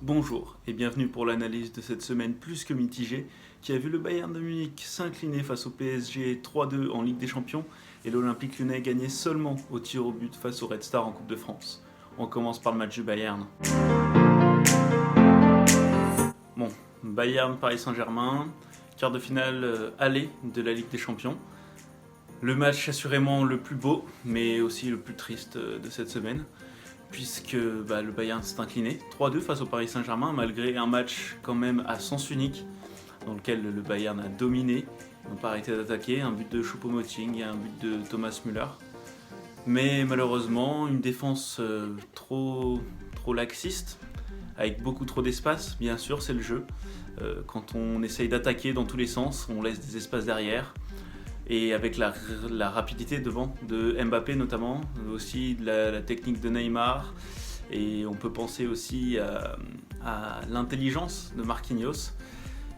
Bonjour et bienvenue pour l'analyse de cette semaine plus que mitigée qui a vu le Bayern de Munich s'incliner face au PSG 3-2 en Ligue des Champions et l'Olympique Lyonnais gagner seulement au tir au but face au Red Star en Coupe de France. On commence par le match du Bayern. Bon, Bayern-Paris Saint-Germain, quart de finale aller de la Ligue des Champions. Le match assurément le plus beau mais aussi le plus triste de cette semaine, puisque le Bayern s'est incliné 3-2 face au Paris Saint-Germain, malgré un match quand même à sens unique, dans lequel le Bayern a dominé, n'ont pas arrêté d'attaquer, un but de Choupo-Moting et un but de Thomas Müller. Mais malheureusement, une défense trop laxiste, avec beaucoup trop d'espace, bien sûr c'est le jeu. Quand on essaye d'attaquer dans tous les sens, on laisse des espaces derrière. Et avec la rapidité devant de Mbappé notamment, aussi de la technique de Neymar, et on peut penser aussi à l'intelligence de Marquinhos,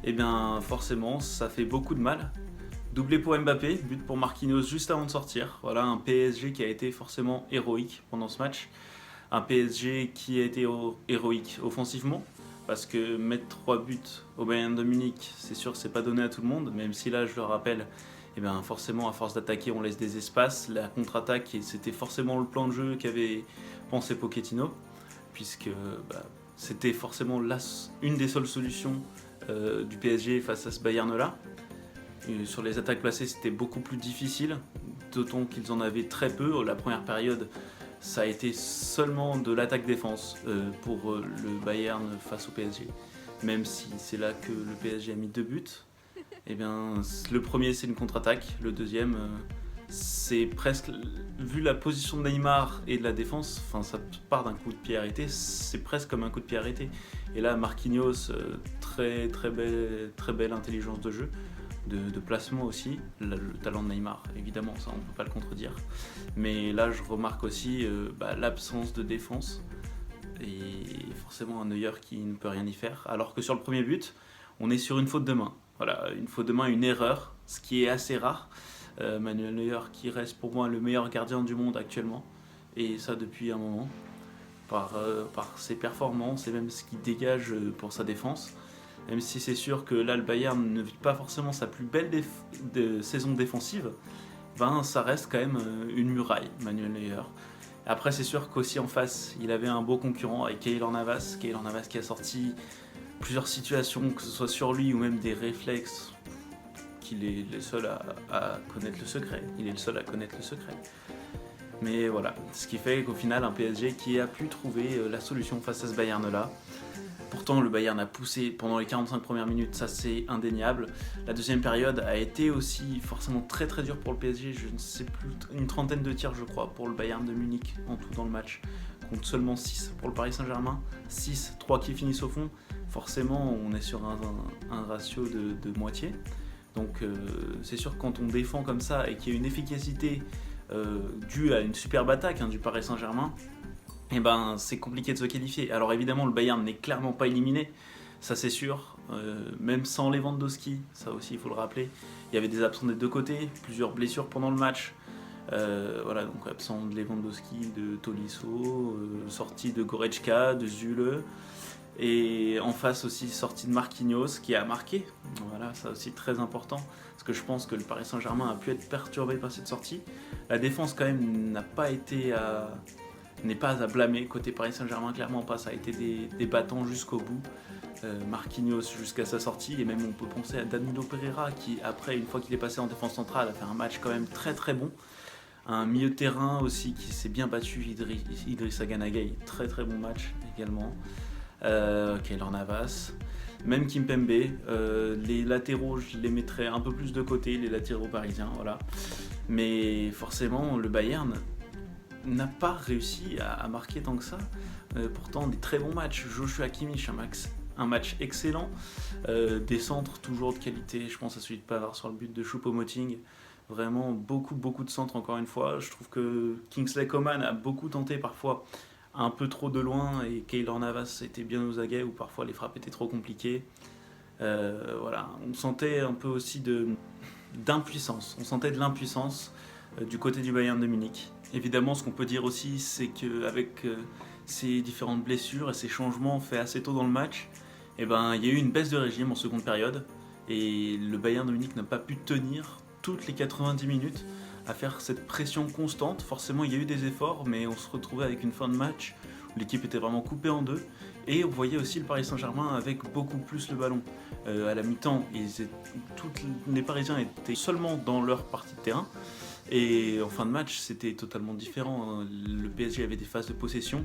et bien forcément ça fait beaucoup de mal. Doublé pour Mbappé, but pour Marquinhos juste avant de sortir. Voilà un PSG qui a été forcément héroïque pendant ce match. Un PSG qui a été héroïque offensivement, parce que mettre 3 buts au Bayern de Munich, c'est sûr que c'est pas donné à tout le monde, même si là je le rappelle, et bien forcément à force d'attaquer on laisse des espaces, la contre-attaque, et c'était forcément le plan de jeu qu'avait pensé Pochettino, puisque c'était forcément une des seules solutions du PSG face à ce Bayern là. Sur les attaques placées c'était beaucoup plus difficile, d'autant qu'ils en avaient très peu. La première période ça a été seulement de l'attaque-défense pour le Bayern face au PSG, même si c'est là que le PSG a mis 2 buts. Eh bien, le premier c'est une contre-attaque, le deuxième c'est presque, vu la position de Neymar et de la défense, ça part d'un coup de pied arrêté, c'est presque comme un coup de pied arrêté. Et là Marquinhos, très belle intelligence de jeu, de placement aussi, le talent de Neymar évidemment, ça on ne peut pas le contredire. Mais là je remarque aussi l'absence de défense et forcément un Neuer qui ne peut rien y faire, alors que sur le premier but on est sur une faute de main. Voilà, une faute de main, une erreur, ce qui est assez rare. Manuel Neuer qui reste pour moi le meilleur gardien du monde actuellement, et ça depuis un moment, par ses performances et même ce qu'il dégage pour sa défense. Même si c'est sûr que là le Bayern ne vit pas forcément sa plus belle saison défensive, ça reste quand même une muraille, Manuel Neuer. Après c'est sûr qu'aussi en face il avait un beau concurrent avec Keylor Navas qui a sorti plusieurs situations, que ce soit sur lui ou même des réflexes, qu'il est le seul à connaître le secret. Il est le seul à connaître le secret. Mais voilà, ce qui fait qu'au final, un PSG qui a pu trouver la solution face à ce Bayern-là. Pourtant, le Bayern a poussé pendant les 45 premières minutes, ça c'est indéniable. La deuxième période a été aussi forcément très dure pour le PSG. Je ne sais plus, une trentaine de tirs, je crois, pour le Bayern de Munich en tout dans le match, contre seulement 6 pour le Paris Saint-Germain. 6, 3 qui finissent au fond. Forcément, on est sur un ratio de moitié. Donc c'est sûr que quand on défend comme ça et qu'il y a une efficacité due à une superbe attaque du Paris Saint-Germain, c'est compliqué de se qualifier. Alors évidemment le Bayern n'est clairement pas éliminé, ça c'est sûr, même sans Lewandowski, ça aussi il faut le rappeler. Il y avait des absents des deux côtés, plusieurs blessures pendant le match. Donc absent de Lewandowski, de Tolisso, sortie de Goretzka, de Zule. Et en face aussi sortie de Marquinhos qui a marqué. Voilà, ça aussi très important, parce que je pense que le Paris Saint-Germain a pu être perturbé par cette sortie. La défense quand même n'est pas à blâmer côté Paris Saint-Germain, clairement pas. Ça a été des battants jusqu'au bout. Marquinhos jusqu'à sa sortie, et même on peut penser à Danilo Pereira qui après, une fois qu'il est passé en défense centrale, a fait un match quand même très bon. Un milieu de terrain aussi qui s'est bien battu, Idrissa Gana Gueye, très bon match également. Keylor Navas, même Kimpembe. Les latéraux, je les mettrais un peu plus de côté, les latéraux parisiens, voilà. Mais forcément, le Bayern n'a pas réussi à marquer tant que ça. Pourtant, des très bons matchs. Joshua Kimmich, un match excellent. Des centres toujours de qualité. Je pense à celui de Pavard sur le but de Choupo-Moting. Vraiment beaucoup de centres encore une fois. Je trouve que Kingsley Coman a beaucoup tenté parfois un peu trop de loin, et Keylor Navas était bien aux aguets, où parfois les frappes étaient trop compliquées. On sentait un peu aussi d'impuissance. On sentait de l'impuissance du côté du Bayern de Munich. Évidemment, ce qu'on peut dire aussi, c'est qu'avec ces différentes blessures et ces changements faits assez tôt dans le match, il y a eu une baisse de régime en seconde période et le Bayern de Munich n'a pas pu tenir toutes les 90 minutes à faire cette pression constante. Forcément, il y a eu des efforts, mais on se retrouvait avec une fin de match où l'équipe était vraiment coupée en deux. Et on voyait aussi le Paris Saint-Germain avec beaucoup plus le ballon. À la mi-temps, tous les Parisiens étaient seulement dans leur partie de terrain. Et en fin de match, c'était totalement différent. Le PSG avait des phases de possession,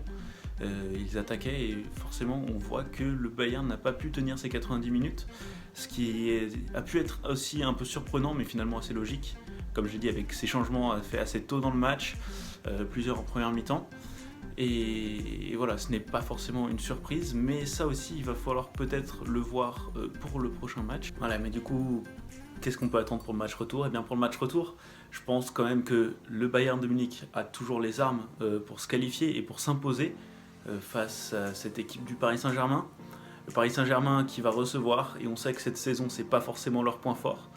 ils attaquaient et forcément on voit que le Bayern n'a pas pu tenir ces 90 minutes. Ce qui a pu être aussi un peu surprenant, mais finalement assez logique. Comme j'ai dit, avec ces changements faits assez tôt dans le match, plusieurs en première mi-temps. Et voilà, ce n'est pas forcément une surprise, mais ça aussi, il va falloir peut-être le voir pour le prochain match. Voilà, mais du coup, qu'est-ce qu'on peut attendre pour le match retour ? Eh bien, pour le match retour, je pense quand même que le Bayern de Munich a toujours les armes pour se qualifier et pour s'imposer face à cette équipe du Paris Saint-Germain. Le Paris Saint-Germain qui va recevoir, et on sait que cette saison, c'est pas forcément leur point fort.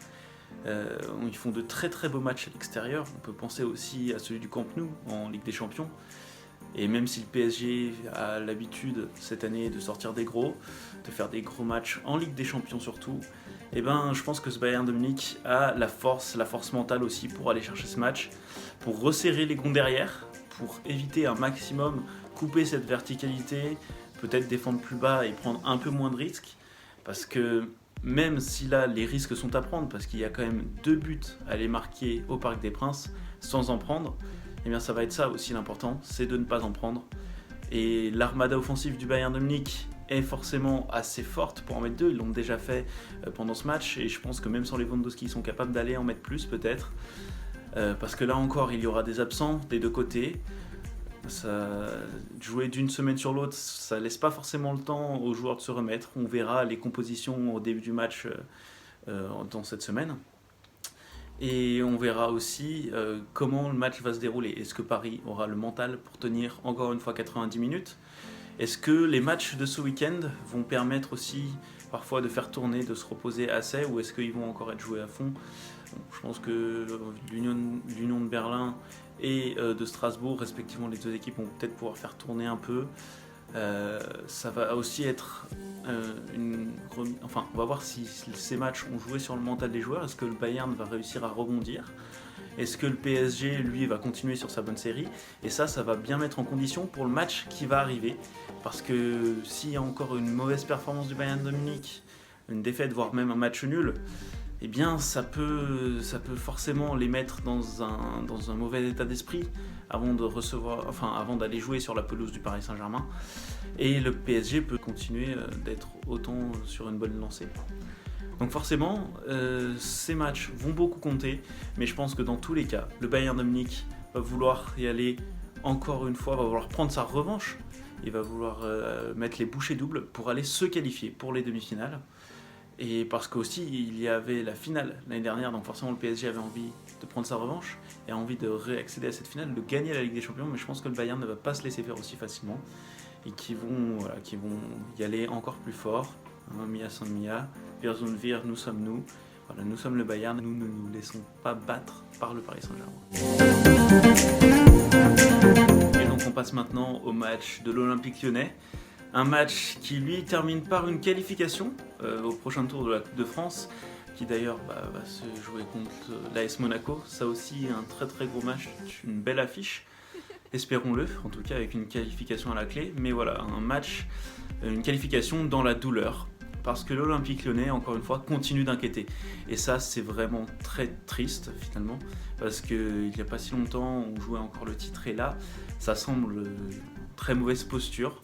Ils font de très très beaux matchs à l'extérieur. On peut penser aussi à celui du Camp Nou en Ligue des Champions. Et même si le PSG a l'habitude cette année de sortir des gros, de faire des gros matchs en Ligue des Champions surtout, je pense que ce Bayern de Munich a la force mentale aussi pour aller chercher ce match, pour resserrer les gonds derrière, pour éviter un maximum, couper cette verticalité, peut-être défendre plus bas et prendre un peu moins de risques, parce que même si là les risques sont à prendre, parce qu'il y a quand même 2 buts à les marquer au Parc des Princes sans en prendre, ça va être ça aussi l'important, c'est de ne pas en prendre. Et l'armada offensive du Bayern de Munich est forcément assez forte pour en mettre 2, ils l'ont déjà fait pendant ce match, et je pense que même sans Lewandowski, ils sont capables d'aller en mettre plus peut-être, parce que là encore, il y aura des absents des deux côtés. Jouer d'une semaine sur l'autre, ça laisse pas forcément le temps aux joueurs de se remettre. On verra les compositions au début du match dans cette semaine. Et on verra aussi comment le match va se dérouler. Est-ce que Paris aura le mental pour tenir encore une fois 90 minutes ? Est-ce que les matchs de ce week-end vont permettre aussi parfois de faire tourner, de se reposer assez, ou est-ce qu'ils vont encore être joués à fond ? Je pense que l'Union de Berlin et de Strasbourg, respectivement les deux équipes, vont peut-être pouvoir faire tourner un peu. Ça va aussi être on va voir si ces matchs ont joué sur le mental des joueurs. Est-ce que le Bayern va réussir à rebondir ? Est-ce que le PSG, lui, va continuer sur sa bonne série ? Et ça va bien mettre en condition pour le match qui va arriver. Parce que s'il y a encore une mauvaise performance du Bayern de Munich, une défaite, voire même un match nul, ça peut forcément les mettre dans un mauvais état d'esprit avant d'aller jouer sur la pelouse du Paris Saint-Germain. Et le PSG peut continuer d'être autant sur une bonne lancée. Donc forcément, ces matchs vont beaucoup compter, mais je pense que dans tous les cas, le Bayern de Munich va vouloir y aller encore une fois, va vouloir prendre sa revanche, il va vouloir mettre les bouchées doubles pour aller se qualifier pour les demi-finales. Et parce qu'aussi, il y avait la finale l'année dernière, donc forcément le PSG avait envie de prendre sa revanche et a envie de réaccéder à cette finale, de gagner la Ligue des Champions, mais je pense que le Bayern ne va pas se laisser faire aussi facilement et qui vont y aller encore plus fort. Mia san Mia, wir sind wir, nous sommes nous. Voilà, nous sommes le Bayern, nous ne nous laissons pas battre par le Paris Saint-Germain. Et donc on passe maintenant au match de l'Olympique Lyonnais. Un match qui lui termine par une qualification au prochain tour de la Coupe de France, qui d'ailleurs va se jouer contre l'AS Monaco. Ça aussi, un très très gros match, une belle affiche, espérons-le, en tout cas avec une qualification à la clé. Mais voilà, un match, une qualification dans la douleur, parce que l'Olympique Lyonnais, encore une fois, continue d'inquiéter. Et ça, c'est vraiment très triste finalement, parce qu'il n'y a pas si longtemps, on jouait encore le titre, et là, ça semble très mauvaise posture.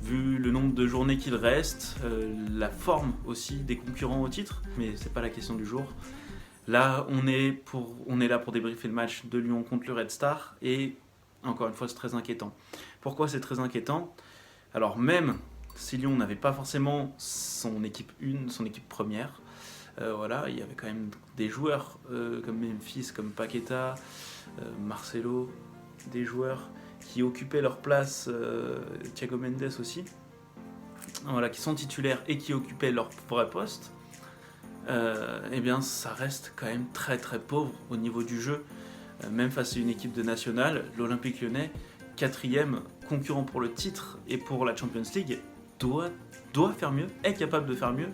Vu le nombre de journées qu'il reste, la forme aussi des concurrents au titre, mais c'est pas la question du jour. Là, on est là pour débriefer le match de Lyon contre le Red Star, et encore une fois, c'est très inquiétant. Pourquoi c'est très inquiétant ? Alors même si Lyon n'avait pas forcément son équipe 1, son équipe première, il y avait quand même des joueurs comme Memphis, comme Paqueta, Marcelo, des joueurs qui occupaient leur place, Thiago Mendes aussi, qui sont titulaires et qui occupaient leur vrai poste, ça reste quand même très très pauvre au niveau du jeu, même face à une équipe de nationale. L'Olympique Lyonnais, 4e concurrent pour le titre et pour la Champions League, doit faire mieux, est capable de faire mieux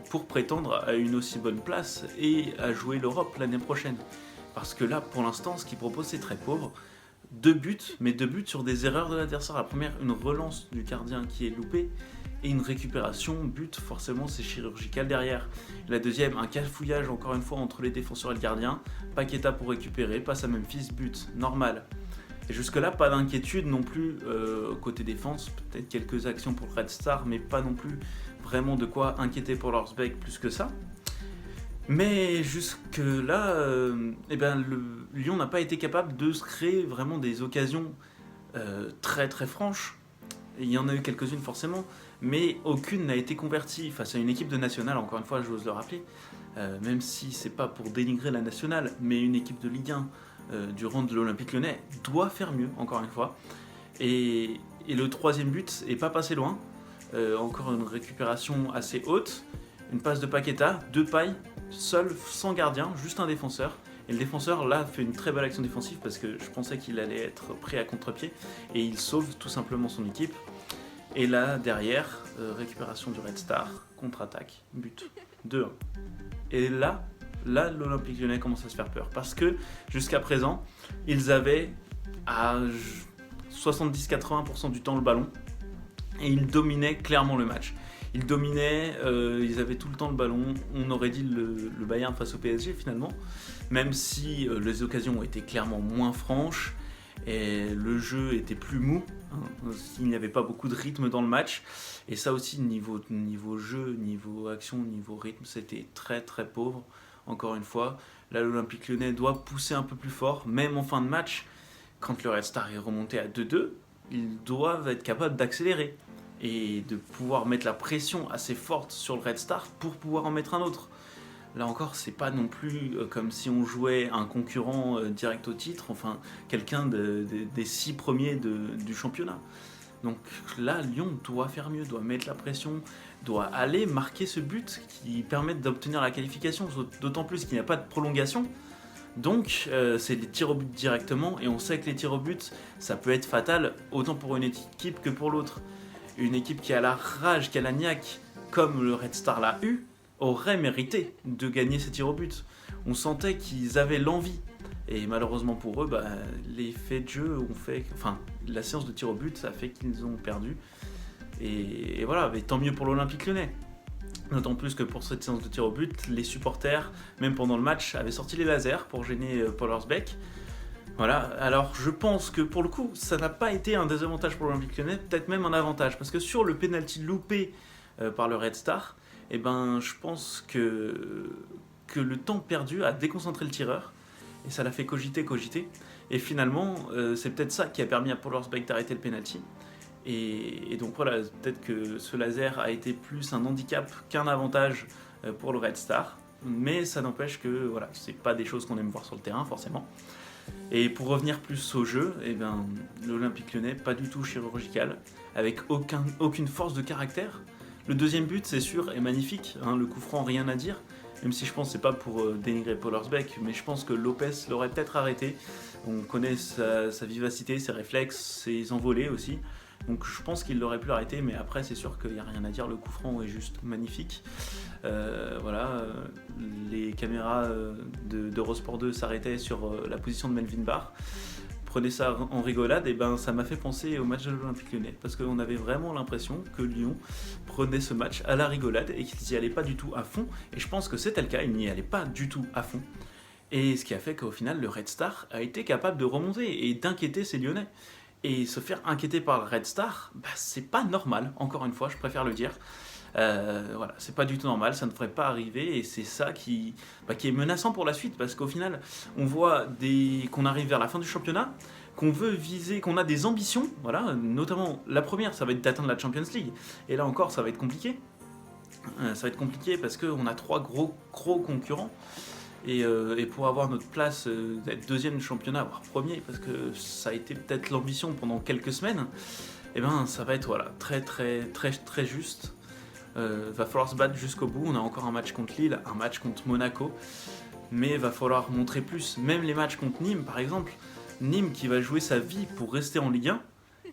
pour prétendre à une aussi bonne place et à jouer l'Europe l'année prochaine. Parce que là, pour l'instant, ce qu'il propose, c'est très pauvre. 2 buts, mais 2 buts sur des erreurs de l'adversaire. La première, une relance du gardien qui est loupée, et une récupération, but, forcément c'est chirurgical derrière. La deuxième, un cafouillage encore une fois entre les défenseurs et le gardien, Paqueta pour récupérer, passe à Memphis, but, normal. Et jusque là, pas d'inquiétude non plus côté défense, peut-être quelques actions pour le Red Star, mais pas non plus vraiment de quoi inquiéter pour Lorsbeck plus que ça. Mais jusque là, le Lyon n'a pas été capable de se créer vraiment des occasions très très franches. Il y en a eu quelques-unes forcément, mais aucune n'a été convertie face à une équipe de nationale, encore une fois j'ose le rappeler, même si c'est pas pour dénigrer la nationale, mais une équipe de Ligue 1 du rang de l'Olympique Lyonnais doit faire mieux, encore une fois. Et le troisième but est pas passé loin, encore une récupération assez haute, une passe de Paqueta, 2 pailles, seul, sans gardien, juste un défenseur. Et le défenseur là fait une très belle action défensive parce que je pensais qu'il allait être pris à contre-pied et il sauve tout simplement son équipe. Et là derrière, récupération du Red Star, contre-attaque, but, 2-1. Et là l'Olympique Lyonnais commence à se faire peur parce que jusqu'à présent ils avaient à 70-80% du temps le ballon et ils dominaient clairement le match. Ils dominaient, ils avaient tout le temps le ballon. On aurait dit le Bayern face au PSG finalement, même si les occasions étaient clairement moins franches et le jeu était plus mou. Il n'y avait pas beaucoup de rythme dans le match. Et ça aussi, niveau jeu, niveau action, niveau rythme, c'était très très pauvre. Encore une fois, là l'Olympique Lyonnais doit pousser un peu plus fort, même en fin de match. Quand le Red Star est remonté à 2-2, ils doivent être capables d'accélérer et de pouvoir mettre la pression assez forte sur le Red Star pour pouvoir en mettre un autre. Là encore, c'est pas non plus comme si on jouait un concurrent direct au titre, enfin quelqu'un des 6 premiers du championnat. Donc là, Lyon doit faire mieux, doit mettre la pression, doit aller marquer ce but qui permet d'obtenir la qualification, d'autant plus qu'il n'y a pas de prolongation. Donc c'est des tirs au but directement, et on sait que les tirs au but, ça peut être fatal autant pour une équipe que pour l'autre. Une équipe qui a la rage, qui a la niaque, comme le Red Star l'a eu, aurait mérité de gagner ces tirs au but. On sentait qu'ils avaient l'envie. Et malheureusement pour eux, les faits de jeu ont fait... Enfin, la séance de tirs au but, ça a fait qu'ils ont perdu. Et voilà, mais tant mieux pour l'Olympique Lyonnais. D'autant plus que pour cette séance de tirs au but, les supporters, même pendant le match, avaient sorti les lasers pour gêner Paul Lorsbeck. Voilà, alors je pense que pour le coup, ça n'a pas été un désavantage pour l'Olympique Lyonnais, peut-être même un avantage, parce que sur le penalty loupé par le Red Star, je pense que le temps perdu a déconcentré le tireur, et ça l'a fait cogiter, et finalement, c'est peut-être ça qui a permis à Paul Lorsbeck d'arrêter le penalty. Et donc voilà, peut-être que ce laser a été plus un handicap qu'un avantage pour le Red Star, mais ça n'empêche que voilà, c'est pas des choses qu'on aime voir sur le terrain forcément. Et pour revenir plus au jeu, l'Olympique Lyonnais, pas du tout chirurgical, avec aucune force de caractère. Le deuxième but, c'est sûr, est magnifique, le coup franc, rien à dire, même si je pense que c'est pas pour dénigrer Paul Lorsbeck, mais je pense que Lopez l'aurait peut-être arrêté. On connaît sa vivacité, ses réflexes, ses envolées aussi. Donc je pense qu'il l'aurait pu l'arrêter, mais après c'est sûr qu'il n'y a rien à dire, le coup franc est juste magnifique. Les caméras d'Eurosport 2 s'arrêtaient sur la position de Melvin Barr. Prenez ça en rigolade, et ça m'a fait penser au match de l'Olympique Lyonnais, parce qu'on avait vraiment l'impression que Lyon prenait ce match à la rigolade et qu'ils n'y allaient pas du tout à fond, et je pense que c'était le cas, ils n'y allaient pas du tout à fond. Et ce qui a fait qu'au final, le Red Star a été capable de remonter et d'inquiéter ces Lyonnais. Et se faire inquiéter par le Red Star, c'est pas normal, encore une fois, je préfère le dire. Voilà, c'est pas du tout normal, ça ne devrait pas arriver, et c'est ça qui est menaçant pour la suite, parce qu'au final, on voit qu'on arrive vers la fin du championnat, qu'on veut viser, qu'on a des ambitions, voilà, notamment la première, ça va être d'atteindre la Champions League, et là encore, ça va être compliqué. Ça va être compliqué parce qu'on a 3 gros concurrents. Et pour avoir notre place, d'être deuxième du championnat, voire premier, parce que ça a été peut-être l'ambition pendant quelques semaines, ça va être très très très très juste. Va falloir se battre jusqu'au bout. On a encore un match contre Lille, un match contre Monaco, mais va falloir montrer plus. Même les matchs contre Nîmes, par exemple, Nîmes qui va jouer sa vie pour rester en Ligue 1,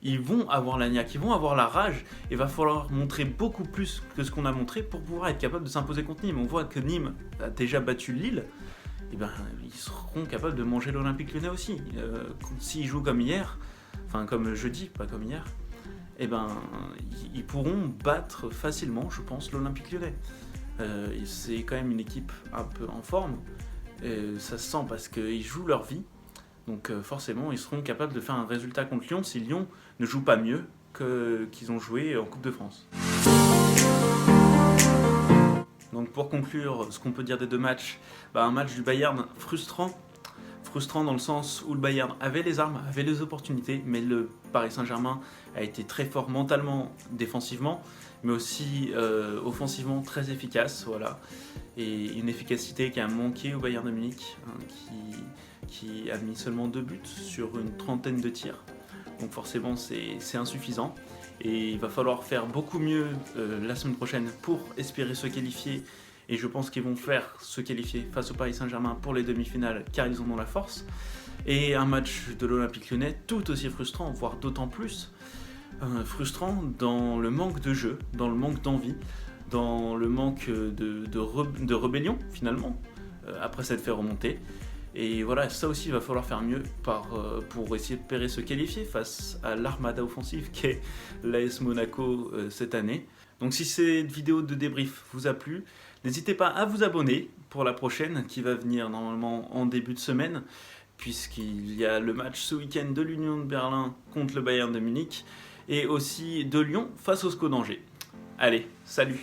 ils vont avoir la niaque, ils vont avoir la rage, et il va falloir montrer beaucoup plus que ce qu'on a montré pour pouvoir être capable de s'imposer contre Nîmes. On voit que Nîmes a déjà battu Lille, et ben, ils seront capables de manger l'Olympique Lyonnais aussi. S'ils jouent comme hier, enfin comme jeudi, pas comme hier, et ben, ils pourront battre facilement, je pense, l'Olympique Lyonnais. C'est quand même une équipe un peu en forme, ça se sent parce qu'ils jouent leur vie. Donc forcément, ils seront capables de faire un résultat contre Lyon si Lyon ne joue pas mieux qu'ils ont joué en Coupe de France. Donc pour conclure, ce qu'on peut dire des deux matchs, un match du Bayern frustrant dans le sens où le Bayern avait les armes, avait les opportunités, mais le Paris Saint-Germain a été très fort mentalement, défensivement, mais aussi offensivement très efficace, voilà. Et une efficacité qui a manqué au Bayern de Munich, qui a mis seulement 2 buts sur une trentaine de tirs. Donc forcément c'est insuffisant. Et il va falloir faire beaucoup mieux la semaine prochaine pour espérer se qualifier. Et je pense qu'ils vont faire se qualifier face au Paris Saint-Germain pour les demi-finales car ils en ont la force. Et un match de l'Olympique Lyonnais tout aussi frustrant, voire d'autant plus frustrant dans le manque de jeu, dans le manque d'envie, dans le manque de rébellion finalement, après s'être fait remonter. Et voilà, ça aussi il va falloir faire mieux pour essayer de se qualifier face à l'armada offensive qu'est l'AS Monaco cette année. Donc si cette vidéo de débrief vous a plu, n'hésitez pas à vous abonner pour la prochaine qui va venir normalement en début de semaine, puisqu'il y a le match ce week-end de l'Union de Berlin contre le Bayern de Munich et aussi de Lyon face au SCO d'Angers. Allez, salut!